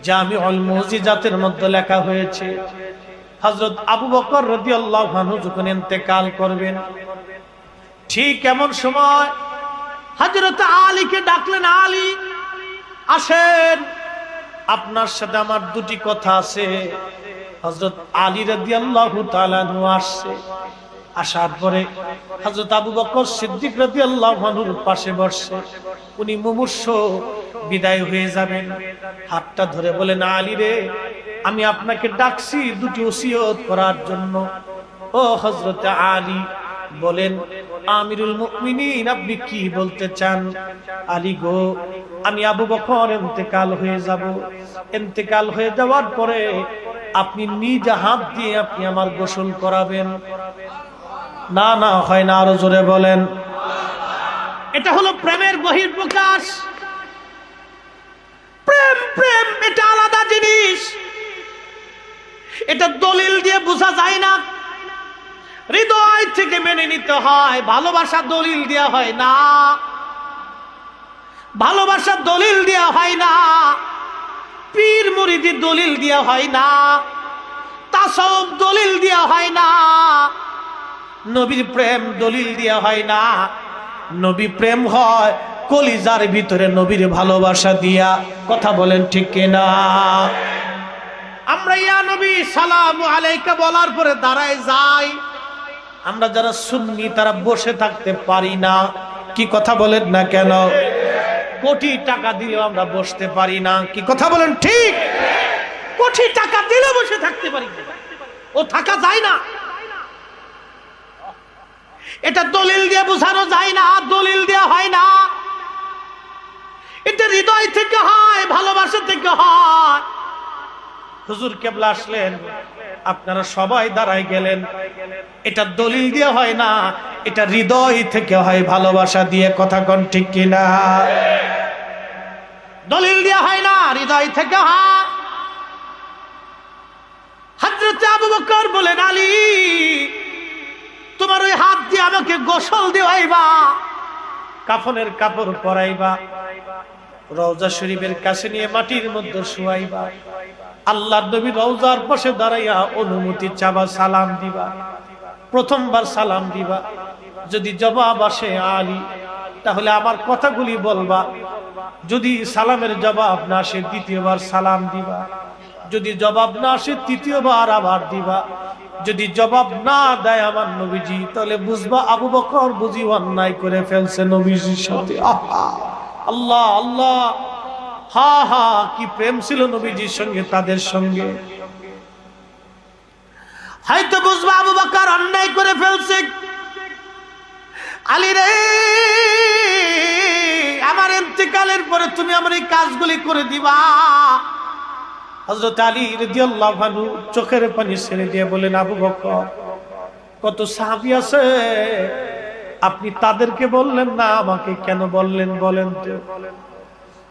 জামিউল মুজিজাতের মধ্যে লেখা হয়েছে হযরত আবু বকর রাদিয়াল্লাহু আনহু যখন ইন্তেকাল করবেন, ঠিক এমন সময় হযরত আলীকে ডাকলেন, আলী আসেন, আপনার সাথে আমার দুটি কথা আছে। হযরত আলী রাদিয়াল্লাহু তাআলা আনহু আসছে। আসার পরে হযরত আবু বকর সিদ্দিক রাদিয়াল্লাহু আনহুর পাশে বসে, উনি মুমূর্ষ বিদায় হয়ে যাবেন। হাতটা ধরে বলেন, আলী রে, আমি আপনাকে ডাকছি দুটি ওসিয়ত করার জন্য। ও হযরত আলী, বলেন আমিরুল মুমিনিন, আপনি কি বলতে চান? আলী গো, আমি আবু বকর ইন্তেকাল হয়ে যাব। ইন্তেকাল হয়ে যাওয়ার পরে আপনি নিজ হাত দিয়ে আপনি আমার গোসল করাবেন। না না, হয় না, আরো জোরে বলেন। এটা হলো প্রেমের বহিঃপ্রকাশ। প্রেম প্রেম এটা আলাদা জিনিস, এটা দলিল দিয়ে বোঝা যায় না, হৃদয় থেকে মেনে নিতে হয়। ভালোবাসা দলিল দেয়া হয় না, ভালোবাসা দলিল দেয়া হয় না, পীর মুরিদি দলিল দেয়া হয় না, তাসাউফ দলিল দেয়া হয় না, নবীর প্রেম দলিল দেয়া হয় না। নবী প্রেম হয় কলিজার ভিতরে নবীর ভালোবাসা দিয়া। কথা বলেন ঠিক কিনা? আমরা ইয়া নবী সালামু আলাইকা বলার পরে দাঁড়ায় যাই। আমরা যারা সুন্নি তারা বসে থাকতে পারি না। কি কথা বলেন না কেন? কোটি টাকা দিলেও আমরা বসতে পারি না। কি কথা বলেন ঠিক? কোটি টাকা দিলেও বসে থাকতে পারি না, ও থাকা যায় না। এটা দলিল দিয়ে বোঝানো যায় না, দলিল দেয়া হয় না। এটা হৃদয় থেকে হয়, ভালোবাসা থেকে হয়। হুজুর কেবলা আসলেন, আপনারা সবাই দাঁড়ায় গেলেন। এটা দলিল দিয়ে হয় না, এটা হৃদয় থেকে হয়, ভালোবাসা দিয়ে। কথা কোন ঠিক কিনা? দলিল দিয়ে হয় না, হৃদয় থেকে হয়। হযরত আবু বকর বলেন, আলী তোমার ওই হাত দিয়ে আমাকে গোসল দেওয়াইবা, কাফনের কাপড় পরাইবা, রওজা শরীফের কাছে নিয়ে মাটির মধ্যে শুয়াইবা, আল্লাহর নবী রওজার পাশে দাঁড়াইয়া অনুমতি চাবা, সালাম দিবা। প্রথমবার সালাম দিবা, যদি জবাব আসে আলী, তাহলে আমার কথাগুলি বলবা। যদি সালামের জবাব না আসে দ্বিতীয়বার সালাম দিবা। যদি জবাব না আসে তৃতীয়বার আবার দিবা। যদি জবাব না দেয় আমার নবীজি, তাহলে বুঝবা আবু বকর বুঝি অন্যায় করে ফেলছে নবীজির সাথে। আল্লাহ আল্লাহ, হা হা, কি প্রেম ছিল নবীজির সঙ্গে, তাদের সঙ্গে। হয়তো বুঝবা আবু বকর অন্যায় করে ফেলছে। আলী রে, আমার ইন্তেকালের পরে তুমি আমার এই কাজগুলি করে দিবা। হযরত আলী রাদিয়াল্লাহু আনহু চোখের পানি ছেড়ে দিয়ে বলেন, আবু বকর, কত সাহাবী আছে, আপনি তাদেরকে বললেন না, আমাকে কেন বললেন বলেন তো?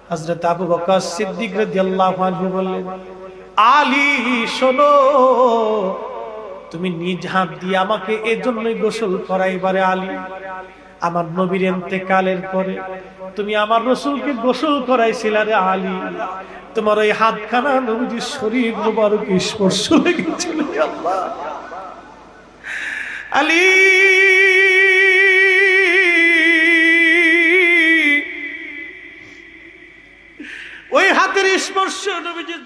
হযরত আবু বকর সিদ্দিক রাদিয়াল্লাহু আনহু বললেন, আলী শোনো, তুমি নিজ হাত দিয়ে আমাকে এজন্যই গোসল করাইবারে আলী। আমার নবীর ইন্তেকালের পরে তুমি আমার রাসূলকে গোসল করাইছিলা রে আলী। তোমার ওই হাতখানা নবীর শরীর মুবারক স্পর্শ লেগেছিল। আল্লাহ, আলী ওই হাতের স্পর্শ নবীজির